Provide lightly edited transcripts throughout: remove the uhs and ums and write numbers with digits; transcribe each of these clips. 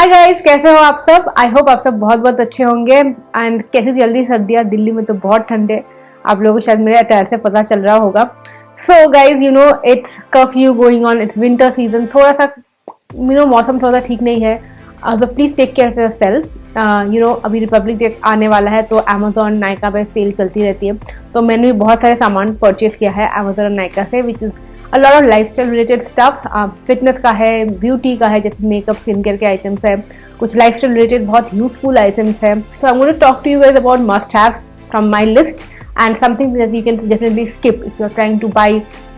Hi guys, कैसे हो आप सब। आई होप आप सब बहुत बहुत अच्छे होंगे। एंड कैसी जल्दी सर्दियाँ, दिल्ली में तो बहुत ठंड है। आप लोगों को शायद मेरे अटैर से पता चल रहा होगा। So guys, you know it's curfew going on, it's winter season. थोड़ा सा मौसम थोड़ा सा ठीक नहीं है। So please take care of yourself. अभी रिपब्लिक डे आने वाला है, तो अमेजोन नायका पे सेल चलती रहती है। तो मैंने भी बहुत सारे सामान परचेज किया है अमेजोन और नायका से, which is a lot of lifestyle related stuff. Fitness का है, ब्यूटी का है, जैसे मेकअप, स्किन केयर के आइटम्स है, कुछ लाइफस्टाइल रिलेटेड बहुत यूजफुल आइटम्स है. So I am going to talk to you guys about must haves from my list and something that you can definitely skip if you're trying to buy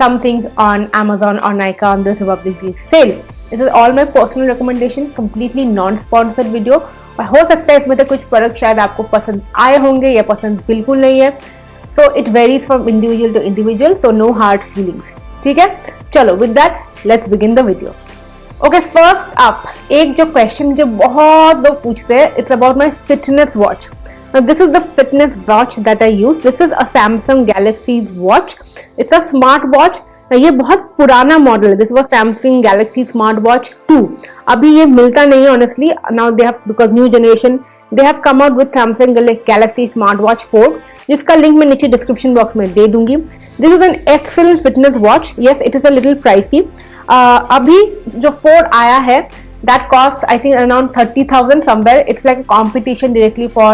some things on Amazon or Nykaa on this Republic Day sale. This is all my personal recommendation, completely non-sponsored video. और हो सकता है इसमें से कुछ product शायद आपको पसंद आए होंगे या पसंद बिल्कुल नहीं है. So it varies from individual to individual, so no hard feelings. ठीक है, चलो with that let's begin the video. Okay, first up एक जो क्वेश्चन मुझे बहुत लोग पूछते हैं, it's about my fitness watch. This is the fitness watch that I use. This is a Samsung Galaxy watch. It's a smart watch. ये बहुत पुराना मॉडल है. This was Samsung Galaxy smart watch 2. अभी ये मिलता नहीं है honestly. Now they have, because new generation, they have come out with Samsung Galaxy Smartwatch 4, जिसका लिंक मैं नीचे डिस्क्रिप्शन बॉक्स में दे दूंगी. This is an excellent fitness watch. Yes, it is a little pricey. अभी जो 4 आया है, that cost I think around 30,000 somewhere. It's like a competition directly for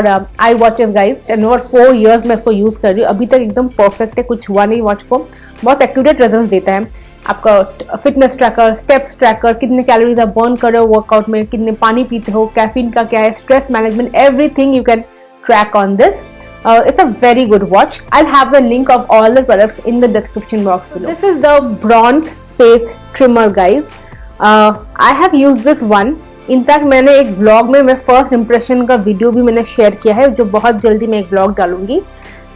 eye watches guys. And over 4 years मैं इसको use कर रही हूँ. अभी तक एकदम परफेक्ट है, कुछ हुआ नहीं वॉच को. बहुत एक्यूरेट रिजल्ट देता है. आपका फिटनेस ट्रैकर, स्टेप्स ट्रैकर, कितने कैलोरीज आप बर्न कर रहे हो वर्कआउट में, कितने पानी पीते हो, कैफीन का क्या है, stress management, everything you can track on this. It's a very good watch. I'll have the link of all the products in the description box below. This is the bronze face trimmer guys. I have used this one. In fact मैंने एक vlog में, मैं first impression का video भी मैंने share किया है, जो बहुत जल्दी मैं एक vlog डालूंगी.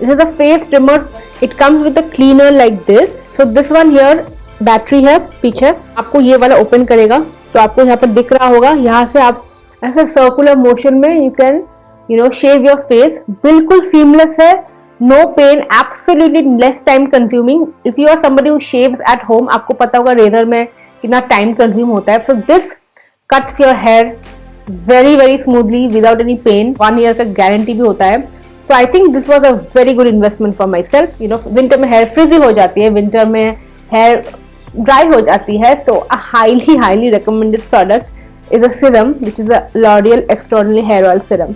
This is the face trimmer. It comes with a cleaner like this. So this one here, battery है पीछे. आपको ये वाला ओपन करेगा तो आपको यहाँ पर दिख रहा होगा. यहाँ से आप ऐसे सर्कुलर मोशन में you can shave your face. बिल्कुल सीमलेस है, no pain, absolutely less time consuming. If you are somebody who shaves at home, आपको पता होगा रेजर में कितना टाइम कंज्यूम होता है. So this cuts your hair very very smoothly without any pain. 1 year का गारंटी भी होता है. So I think this was a very good investment for myself. Winter में हेयर फ्रिजी हो जाती है, विंटर में हेयर ड्राई हो जाती है. So a highly recommended product is a serum, which is a L'Oreal Extraordinary Hair Oil Serum.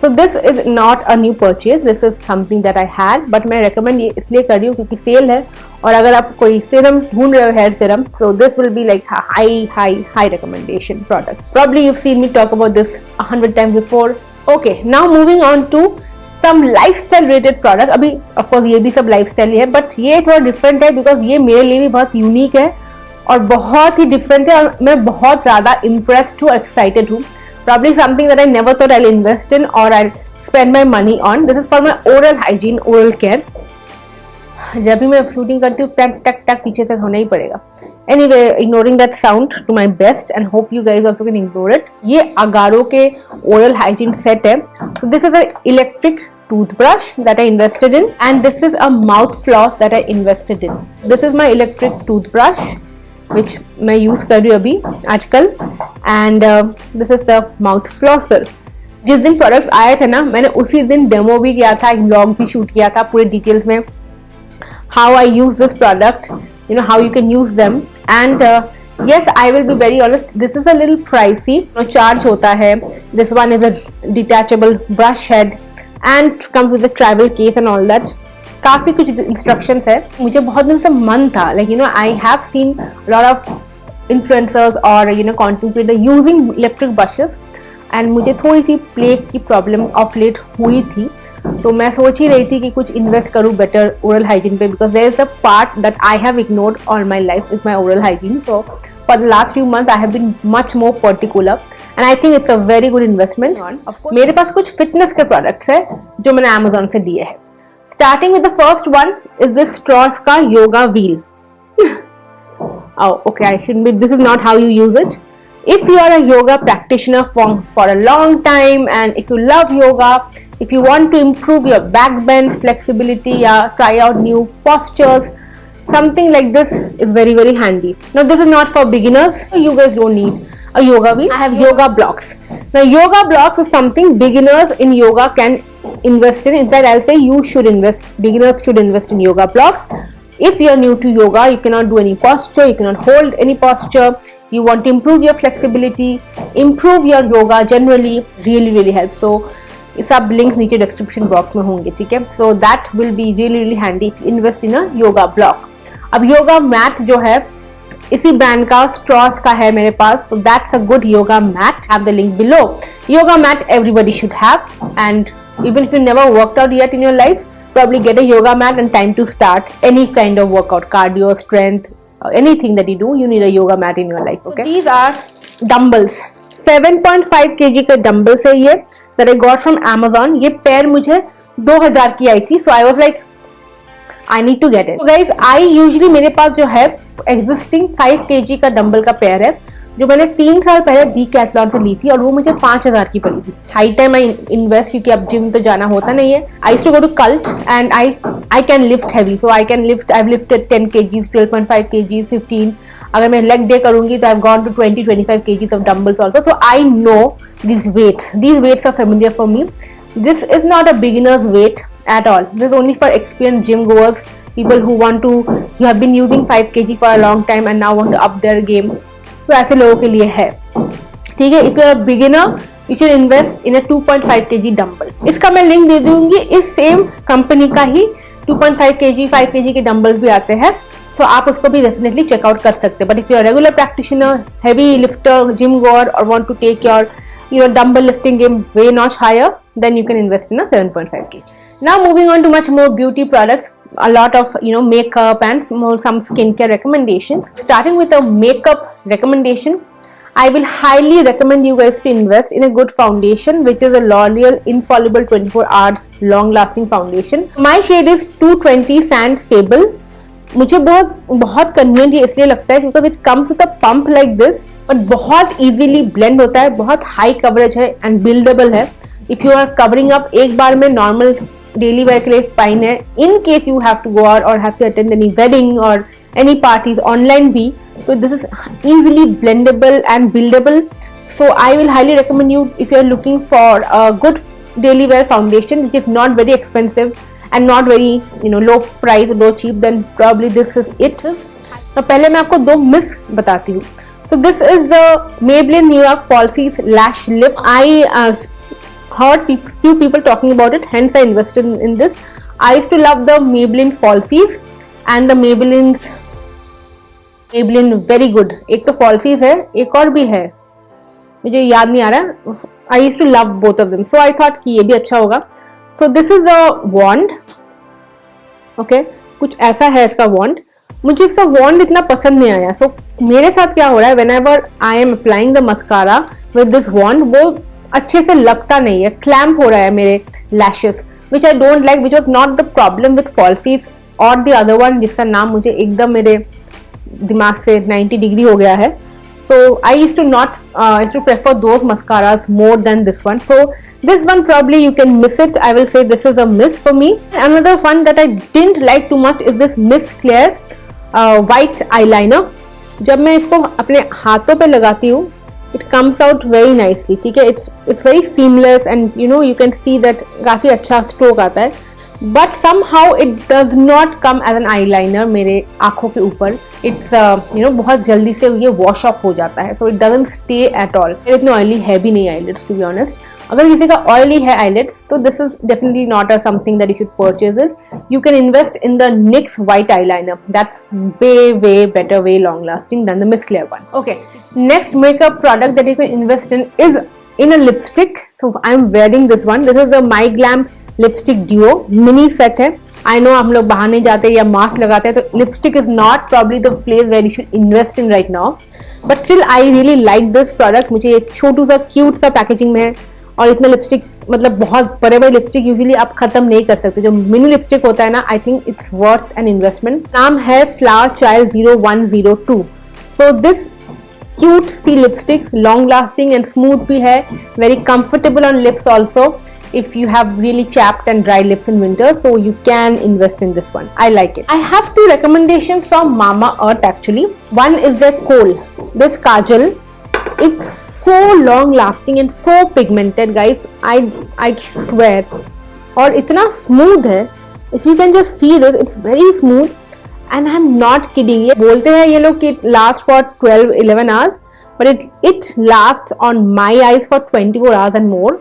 So this is not a new purchase. This is something that I had, but मैं recommend ये इसलिए कर रही हूँ क्योंकि cell है. और अगर आप कोई serum ढूंढ रहे हो, hair serum, so this will be like a high recommendation product. Probably you've seen me talk about this 100 times before. Okay, now moving on to some lifestyle related product. अभी of course ये भी सब lifestyle ही है, but ये थोड़ा different है because ये मेरे लिए भी बहुत unique है और बहुत ही different है. और मैं बहुत ज़्यादा impressed हूँ, excited हूँ. Probably something that I never thought I'll invest in or I'll spend my money on. This is for my oral hygiene, oral care. जब भी मैं शूटिंग करती हूँ, टक टक टक पीछे से होना ही पड़ेगा. Anyway, ignoring that sound to my best and hope you guys also can ignore it. ये अगारो के oral hygiene set है. So this is an electric toothbrush that I invested in, and this is a mouth floss that I invested in. This is my electric toothbrush which मैं use कर रही हूँ अभी आजकल, and this is the mouth flosser. जिस दिन products आए थे ना, मैंने उसी दिन डेमो भी किया था, एक vlog भी शूट किया था पूरे डिटेल्स में. How I use this product, how you can use them, and yes, I will be very honest, this is a little pricey. Charge होता है. This one is a detachable brush head and comes with a travel case and all that. काफी कुछ instructions है. मुझे बहुत दिन से मन था, like I have seen a lot of influencers or content creator using electric brushes, and मुझे थोड़ी सी प्लेग की प्रॉब्लम ऑफ लेट हुई थी. तो मैं सोच ही रही थी कि कुछ इन्वेस्ट करूँ बेटर ओरल हाइजीन पे, because there is a part that I have ignored all my life is my oral hygiene. So for the last few months I have been much more particular and I think it's a very good investment. मेरे पास कुछ fitness के products है जो मैंने Amazon से लिए हैं. Starting with the first one is this Strauss का yoga wheel. Okay, I should be, this is not how you use it. If you are a yoga practitioner for a long time, and if you love yoga, if you want to improve your back bend, flexibility, try out new postures, something like this is very handy. Now this is not for beginners. You guys don't need a yoga wheel. I have yoga blocks. Now yoga blocks is something beginners in yoga can invest in. In fact, I'll say you should invest, beginners should invest in yoga blocks. If you are new to yoga, you cannot do any posture, you cannot hold any posture, you want to improve your flexibility, improve your yoga generally, really helps. So सब links नीचे description box में होंगे, ठीक है? So that will be really handy if you invest in a yoga block. अब yoga mat जो है इसी ब्रांड का स्ट्रॉस का है मेरे पास, so that's a good yoga mat. Have the link below. Yoga mat everybody should have, and even if you never worked out yet in your life, probably get a yoga mat and time to start any kind of workout, cardio, strength, anything that you do, you need a yoga mat in your life. Okay, so these are dumbbells. 7.5 kg का dumbbells है ये, that I got from Amazon. ये pair मुझे 2000 की आई थी, so I was like I need to get it. So guys, I usually मेरे पास जो है existing 5 kg का डंबल का पेयर है, जो मैंने 3 साल पहले डीकैथलॉन से ली थी, और वो मुझे 5000 की पड़ी थी. हाई टाइम आई इन्वेस्ट, क्योंकि अब जिम तो जाना होता नहीं है. I used to go to cult and I can lift heavy, so I can lift, I have lifted 10 kgs, 12.5 kgs, 15. अगर मैं लेग डे करूंगी तो I have gone to 20-25 kgs of dumbbells also. So I know these weights are familiar for me. This is not a beginner's weight at all. This is only for experienced gym goers, people who have been using 5 kg for a long time and now want to up their game. तो ऐसे लोगों के लिए है, ठीक है. If you are a beginner, you should invest in a 2.5 kg dumbbell. इसका मैं लिंक दे दूंगी. इस सेम कंपनी का ही 2.5 kg, 5 kg के डंबल्स भी आते हैं, तो आप उसको भी डेफिनेटली चेकआउट कर सकते हैं. But if you are regular practitioner, heavy lifter, gym goer, और want to take your dumbbell lifting game way notch higher, then you can invest in a 7.5 kg. Now moving on to much more beauty products, a lot of makeup and some skincare recommendations. Starting with a makeup recommendation, I will highly recommend you guys to invest in a good foundation, which is a L'Oreal Infallible 24 Hours Long Lasting Foundation. My shade is 220 Sand Sable. मुझे बहुत convenient ये इसलिए लगता है because it comes with a pump like this, और बहुत easily blend होता है, बहुत हाई कवरेज है एंड बिल्डेबल है. If you are covering up एक बार में नॉर्मल डेली वेयर के लिए फाइन है. In case you have to go out और have to attend any wedding और एनी पार्टीज ऑनलाइन भी, तो this is easily blendable and buildable. So I will highly recommend you if you are looking for a good daily wear foundation which is not very expensive and not very low price, low cheap, then probably this is it. तो पहले मैं आपको 2 miss बताती हूँ. So this is the Maybelline New York Falsies Lash Lift. I heard few people talking about it, hence I invested in this. I used to love the Maybelline Falsies and the Maybelline very good. एक तो Falsies है, एक और भी है, मुझे याद नहीं आ रहा. I used to love both of them, so I thought कि ये भी अच्छा होगा. So this is the wand. Okay, कुछ ऐसा है इसका wand. मुझे इसका wand इतना पसंद नहीं आया. So मेरे साथ क्या हो रहा है, whenever I am applying the mascara with this wand, वो अच्छे से लगता नहीं है, clamp हो रहा है मेरे lashes, which I don't like, which was not the problem with Falsies or the other one जिसका नाम मुझे एकदम मेरे दिमाग से 90 डिग्री हो गया है. So I used to prefer those mascaras more than this one. So this one probably you can miss it. I will say this is a miss for me. Another one that I didn't like too much is this Miss Claire white eyeliner. जब मैं इसको अपने हाथों पे लगाती हूँ, it comes out very nicely. ठीक है, it's very seamless and you can see that काफी अच्छा stroke आता है. But somehow it does not come as an eyeliner मेरे आँखों के ऊपर. It's बहुत जल्दी से ये wash off हो जाता है, so it doesn't stay at all. मेरे इतने oily है भी नहीं eyelids to be honest. अगर किसी का oily है eyelids, तो this is definitely not something that you should purchase it. You can invest in the NYX white eyeliner. That's way better, way long lasting than the Miss Claire one. Okay, next makeup product that you can invest in is in a lipstick. So I'm wearing this one. This is the My Glam lipstick duo mini set है. I no हम लोग बाहर नहीं जाते या mask लगाते हैं, तो lipstick is not probably the place where you should invest in right now, but still I really like this product. मुझे एक छोटू सा क्यूट सा पैकेजिंग में है, और इतना लिपस्टिक मतलब बहुत बड़े बड़े लिपस्टिक यूजुअली आप खत्म नहीं कर सकते. जो मिनी लिपस्टिक होता है ना, I think it's worth an investment. नाम है flower child 0102. So this cute सी lipstick long lasting and smooth भी है, very comfortable on lips also if you have really chapped and dry lips in winter, so you can invest in this one. I like it. I have 2 recommendations from Mama Earth actually. One is their Kohl, this kajal. it's so long lasting and so pigmented guys, I swear. और इतना smooth है, if you can just see this, it's very smooth and I'm not kidding. ये बोलते हैं ये लोग कि it lasts for 12-11 hours, but it lasts on my eyes for 24 hours and more.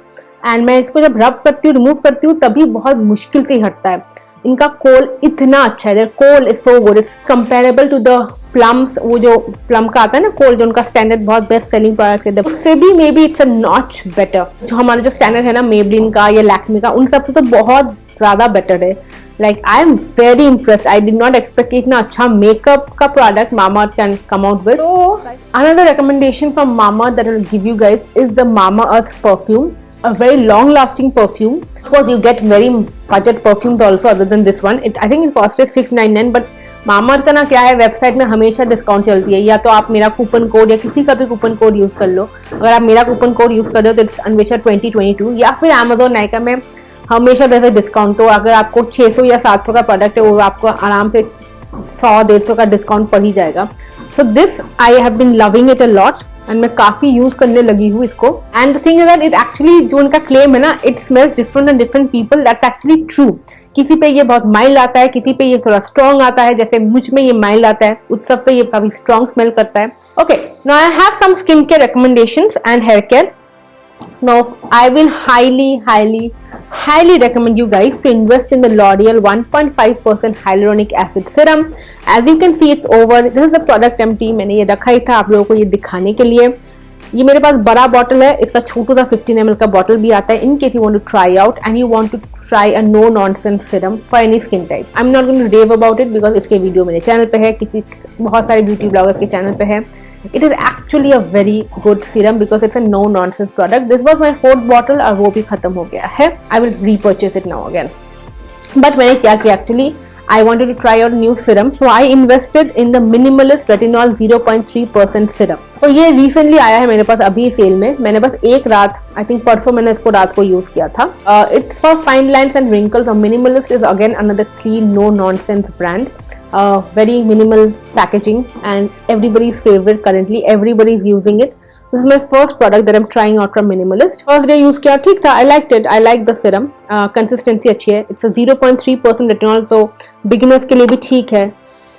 And मैं इसको जब रब करती हूँ, रिमूव करती हूँ, तभी बहुत मुश्किल से ही हटता है. इनका कोल इतना अच्छा है, kohl is so good, it's comparable to the Plums. वो जो प्लम का आता है ना कोल, जो उनका स्टैंडर्ड बहुत बेस्ट सेलिंग प्रोडक्ट है, उससे भी may be it's a notch better. जो हमारा जो स्टैंडर्ड है ना मेबलिन का या लैक्मे का, उन सबसे तो बहुत ज्यादा बेटर है. Like I am very impressed. I did not expect कि इतना अच्छा मेकअप का product Mamaearth can come out with. So another recommendation from Mamaearth that I will give you guys is the Mamaearth perfume. A very long lasting perfume. Of course you get very budget perfumes also other than this one. I think it costed $699, but Mamaearth का ना क्या है, website में हमेशा discount चलती है. या तो आप मेरा कूपन कोड या किसी का भी कूपन कोड यूज कर लो. अगर आप मेरा कूपन कोड यूज कर रहे हो तो इट्स अन्वेषा 2022, या फिर Amazon नायका में हमेशा जैसे डिस्काउंट. तो अगर आपको 600 या 700 का प्रोडक्ट है, वो आपको आराम से 100-150 का डिस्काउंट पड़ ही जाएगा. So this I have been loving it a lot and मैं काफी यूज करने लगी हूँ इसको. And the thing is that it actually, जो उनका क्लेम है ना, it smells different and different people, that actually true. किसी पे ये बहुत माइल्ड आता है, किसी पे ये थोड़ा स्ट्रॉन्ग आता है, जैसे मुझ में ये माइल्ड आता है, उस सब पे ये काफी स्ट्रॉन्ग स्मेल करता है. Okay, now I have some skin care recommendations and hair care. Now I will highly recommend you guys to invest in the L'Oreal 1.5% hyaluronic acid serum. As you can see, it's over. This is the product empty. मैंने ये रखा ही था आप लोगों को ये दिखाने के लिए. ये मेरे पास बड़ा बॉटल है, इसका छोटा सा 15 ml का बॉटल भी आता है. In case you want to try out and you want to try a no nonsense serum for any skin type. I'm not going to rave about it because इसके video मेरे channel पे है, किसी बहुत सारे ब्यूटी ब्लॉगर्स के channel पे है. It is actually a very good serum because it's a no nonsense product. This was my 4th bottle और वो भी खत्म हो गया है. I will repurchase it now again. But मैंने क्या किया actually, I wanted to try out new serum, so I invested in the Minimalist Retinol 0.3% serum. तो ये recently आया है मेरे पास अभी सेल में. मैंने बस एक रात, I think परसों मैंने इसको रात को यूज किया था. It's for fine lines and wrinkles. Minimalist is again another clean no nonsense brand. Very minimal packaging and everybody's favorite currently. Everybody is using it. This is my first product that I'm trying out from Minimalist. First day use किया, ठीक था. I liked it. I like the serum. Consistency अच्छी है. It's a 0.3% retinol, so beginners के लिए भी ठीक है.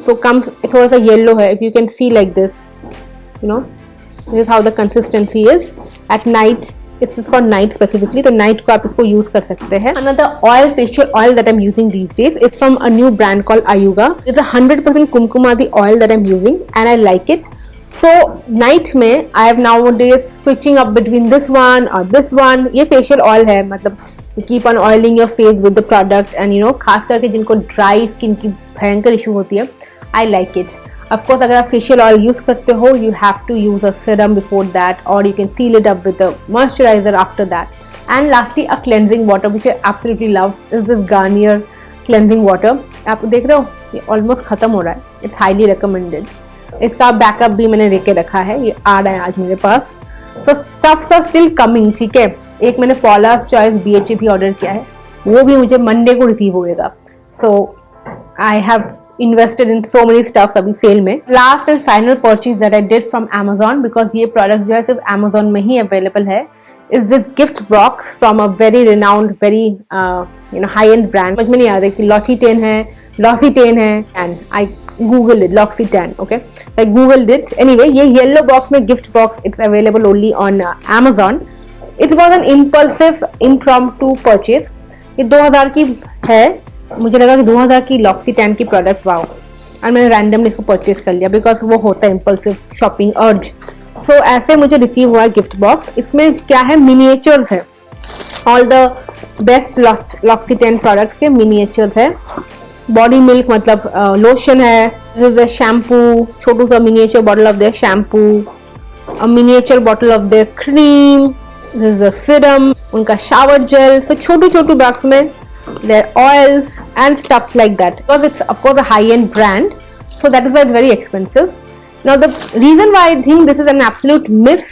So comes थोड़ा सा yellow है. If you can see like this, you know, this is how the consistency is. At night, it's for night specifically. तो night को आप इसको use कर सकते हैं. Another oil, facial oil that I'm using these days is from a new brand called Ayuga. It's a 100% kumkumadi oil that I'm using and I like it. So night में I have nowadays switching up between this one or this one. ये facial oil है, मतलब you keep on oiling your face with the product and you know, खास करके जिनको dry skin की भयंकर issue होती है, I like it. Of course, अगर आप facial oil use करते हो, you have to use a serum before that, or you can seal it up with a moisturizer after that. And lastly, a cleansing water which I absolutely love is this Garnier cleansing water. आप देख रहे हो, ये almost खत्म हो रहा है. It's highly recommended. इसका बैकअप भी मैंने लेके रखा है, ये आ रहा है आज मेरे पास. So stuffs are still coming, ठीक है. एक मैंने Paula's Choice BHA भी ऑर्डर किया है, वो भी मुझे मंडे को रिसीव होएगा. So I have invested in so many stuffs अभी सेल में. Last and final purchase that I did from Amazon, because ये प्रोडक्ट जो है सिर्फ Amazon में ही अवेलेबल है, is this gift box from a very renowned, very you know, high end brand. मुझे नहीं याद है कि L'Occitane है and I Googled it, L'Occitane, okay? I Googled it. Anyway, ये yellow box में gift box, it's available only on Amazon. It was an impulsive, impromptu purchase. ये 2000 की है, मुझे लगा कि 2000 की L'Occitane की प्रोडक्ट्स, वाओ, और मैंने रैंडमली इसको परचेज कर लिया बिकॉज वो होता है इम्पल्सिव शॉपिंग अर्ज. सो ऐसे मुझे रिसीव हुआ गिफ्ट बॉक्स. इसमें क्या है, मिनिएचर्स है, all the best L'Occitane products के मिनिएचर्स है. बॉडी मिल्क मतलब लोशन है, शैम्पू, छोटू सा miniature bottle of their shampoo, a miniature bottle of their cream, this is a serum, उनका शावर जेल. सो छोटू छोटू बॉक्स में their oils and stuffs like that, because it's of course a high-end brand, so that is why it's very expensive. Now the reason why I think this is an absolute miss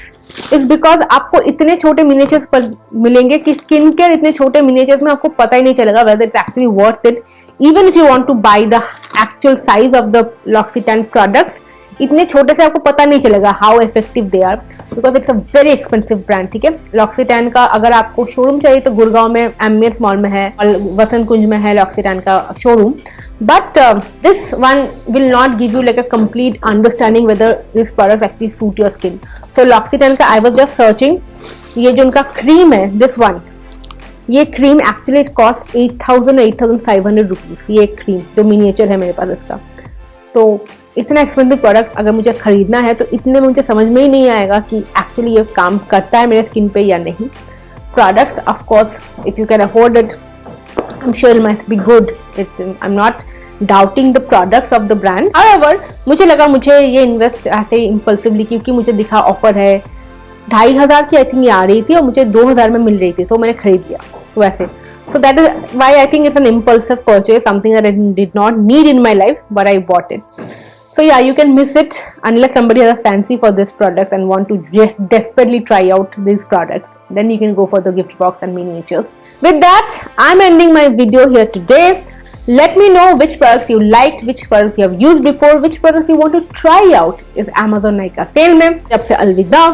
is because आपको इतने छोटे miniatures पर मिलेंगे कि skin care इतने छोटे miniatures में आपको पता ही नहीं चलेगा whether it's actually worth it. Even if you want to buy the actual size of the L'Occitane products, इतने छोटे से आपको पता नहीं चलेगा how effective they are, because it's a very expensive brand, ठीक है। लॉक्सिटैन का अगर आपको शोरूम चाहिए तो गुड़गांव में एमएस मॉल में है और वसंत कुंज में है लॉक्सिटैन का showroom, but this one will not give you like a complete understanding whether this product actually suit your skin. So L'Occitane का I was just searching, ये जो उनका क्रीम है this one, ये cream actually it cost 8,000 8,500 rupees, ये cream जो miniature है मेरे पास इसका। तो इतना एक्सपेंसिव प्रोडक्ट अगर मुझे खरीदना है तो इतने में मुझे समझ में ही नहीं आएगा कि एक्चुअली ये काम करता है मेरे स्किन पे या नहीं। Products of course if you can afford it, I'm sure it must be good. I'm not doubting the products of the brand. However, मुझे लगा मुझे ये इन्वेस्ट ऐसे इम्पल्सिवली, क्योंकि मुझे दिखा ऑफर है 2,500 की आई थिंक ये आ रही थी और मुझे 2,000 में मिल रही थी, तो मैंने खरीद लिया वैसे। So that is why I think it's an impulsive purchase, something that I did not need in my life, but I bought it. So yeah, you can miss it unless somebody has a fancy for this product and want to desperately try out these products. Then you can go for the gift box and miniatures. With that, I'm ending my video here today. Let me know which products you liked, which products you have used before, which products you want to try out. इस Amazon Nykaa cell में जब से अलविदा।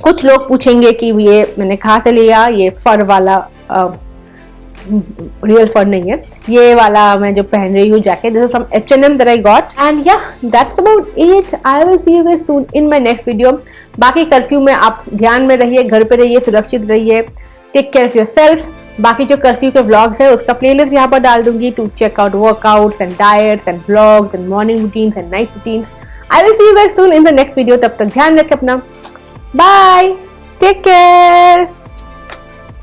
कुछ लोग पूछेंगे कि ये मैंने कहाँ से लिया, ये फर वाला रियल फर नहीं है, ये वाला मैं जो पहन रही हूँ jacket, this is from H&M that I got, and yeah, that's about it. I will see you guys soon in my next video. बाकी कर्फ्यू में आप ध्यान में रहिए, घर पे रहिए, सुरक्षित रहिए, टेक केयर ऑफ योरसेल्फ। बाकी जो कर्फ्यू के व्लॉग्स है उसका प्लेलिस्ट यहाँ पर डाल दूंगी to check out workouts and diets and vlogs and morning routines and night routines. I will see you guys soon in the next video. तब तक ध्यान रखें अपना, बाय, टेक केयर।